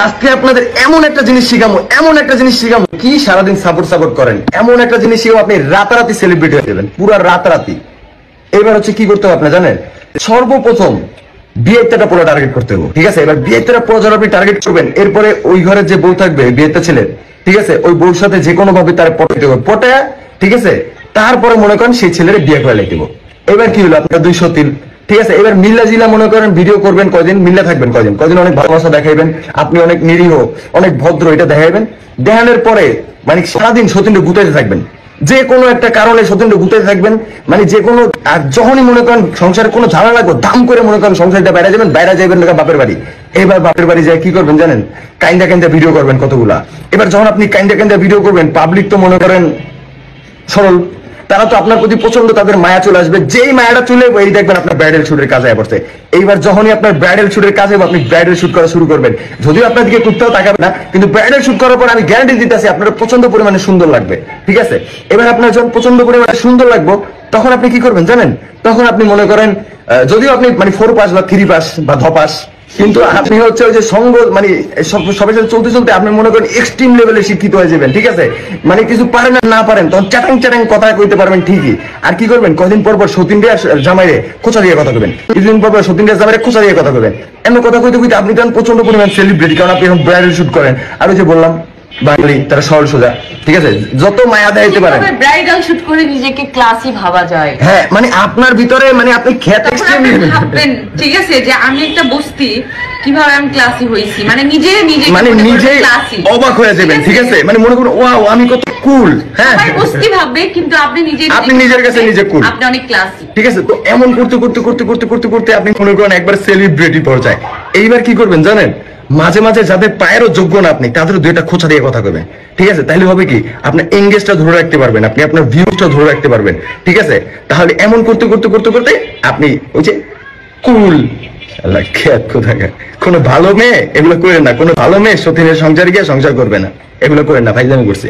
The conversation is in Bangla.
আজকে আপনাদের এমন একটা জিনিস শিখাবো, কি সারাদিন সাপোর্ট করেন, এমন একটা জিনিস শিখাবো আপনি রাতারাতি সেলিব্রিটি হয়ে যাবেন, পুরো রাতারাতি। এবার হচ্ছে কি করতে হবে আপনি জানেন? সর্বপ্রথম বিয়েটা পুরো টার্গেট করতে হবে, ঠিক আছে? এবার বিয়েটা পুরো যখন আপনি টার্গেট করবেন, এরপরে ওই ঘরে যে বউ থাকবে বিয়েটা ছেলে, ঠিক আছে, ওই বউর সাথে যে কোনো ভাবে তার পটাইতে হবে, পটায়, ঠিক আছে, তারপরে মনে করেন সেই ছেলের বিয়ে করে লাইতে হবে। এবার কি হলো আপনার 203, ঠিক আছে? এবার মিল্লা জিলা মনে করেন ভিডিও করবেন কয়দিন, মিল্লা থাকবেন কয়দিন অনেক ভালোবাসা দেখাইবেন, আপনি অনেক নিরীহ অনেক ভদ্র এটা দেখাইবেন। দেখানোর পরে মানে সারাদিন সতীন্দ্র গুতাইতে থাকবেন, যে কোনো একটা কারণে সতীন্দ্র গুতাইতে থাকবেন, মানে যে কোনো। আর যখনই মনে করেন সংসারে কোনো ঝামেলা লাগবে, দাম করে মনে করেন সংসারটা বাইরে যাবেন বাপের বাড়ি। এবার বাপের বাড়ি যায় কি করবেন জানেন? কাইন্দা ভিডিও করবেন কতগুলা। এবার যখন আপনি কাইন্দা ভিডিও করবেন, পাবলিক তো মনে করেন সরল, তারা তো আপনার প্রতি প্রচন্ড তাদের মায়া চলে আসবে। যেই মায়াটা চলে এই দেখবেন আপনার ব্রাইডাল শুটের কাজে পড়ছে। এইবার যখনই আপনার ব্রাইডাল শুটের কাজে আপনি ব্রাইডাল শুট করা শুরু করবেন, যদিও আপনার দিকে টুকটাও তাকাবে না, কিন্তু ব্রাইডাল শুট করার পর আমি গ্যারান্টি দিতেছি আপনার প্রচন্ড পরিমাণে সুন্দর লাগবে, ঠিক আছে? এবার আপনার যখন প্রচন্ড পরিমাণে সুন্দর লাগবে, তখন আপনি কি করবেন জানেন? তখন আপনি মনে করেন যদিও আপনি মানে 4 পাস বা 3 পাস বা ধপাস, কিন্তু আপনি হচ্ছে ওই যে সঙ্গ মানে সবার সাথে চলতে আপনি মনে করেন এক্সট্রিম লেভেলে শিক্ষিত হয়ে যাবেন, ঠিক আছে? মানে কিছু পারেন না পারেন তখন চ্যাটাং কথা কইতে পারবেন ঠিকই। আর কি করবেন, কদিন পর সতীন্দ্রিয়া জামাইরে খোঁচা দিয়ে কথা কবেন, কিছুদিন পর সতীন্দ্রিয়া জামাইরে খোঁচা দিয়ে কথা কবেন। এমন কথা কইতে আপনি তখন প্রচন্ড পরিমাণ সেলিব্রিটি, কারণ আপনি এখন ব্রাইডাল শুট করেন। আর ওই যে বললাম বাঙালি তারা সরল সোজা, ঠিক আছে, যত মায়া দেখাইতে পারেন। ব্রাইডাল শুট করে নিজেকে ক্লাসি ভাবা যায়। হ্যাঁ, মানে আপনার ভিতরে মানে আপনি খ্যাত ভাববেন, ঠিক আছে, যে আমি একটা বস্তি কিভাবে আমি ক্লাসি হইছি, মানে নিজে অবাক হয়ে যাবেন, ঠিক আছে? মানে মনে করুন ওয়াও আমি কত কুল। হ্যাঁ, বস্তি ভাববে, কিন্তু আপনি নিজের কাছে নিজে কুল, আপনি অনেক ক্লাসি, ঠিক আছে? তো এমন করতে আপনি মনে করেন একবার সেলিব্রিটি পর্যায়ে। এইবার কি করবেন জানেন? মাঝে মাঝে যাদের পায়েরও যোগ্য না আপনি, তাদের 2টা খোঁচা দিয়ে কথা কবেন, ঠিক আছে? তাহলে হবে কি, আপনার এঙ্গেজটা ধরে রাখতে পারবেন, আপনি আপনার ভিউজটা ধরে রাখতে পারবেন, ঠিক আছে? তাহলে এমন করতে আপনি ওই যে কুল কোনো ভালো মেয়ে এগুলো করেন না, কোনো ভালো মেয়ে সতীনের সংসারে গিয়ে সংসার করবে না, এগুলো করেন না, ভাইজামি করছে।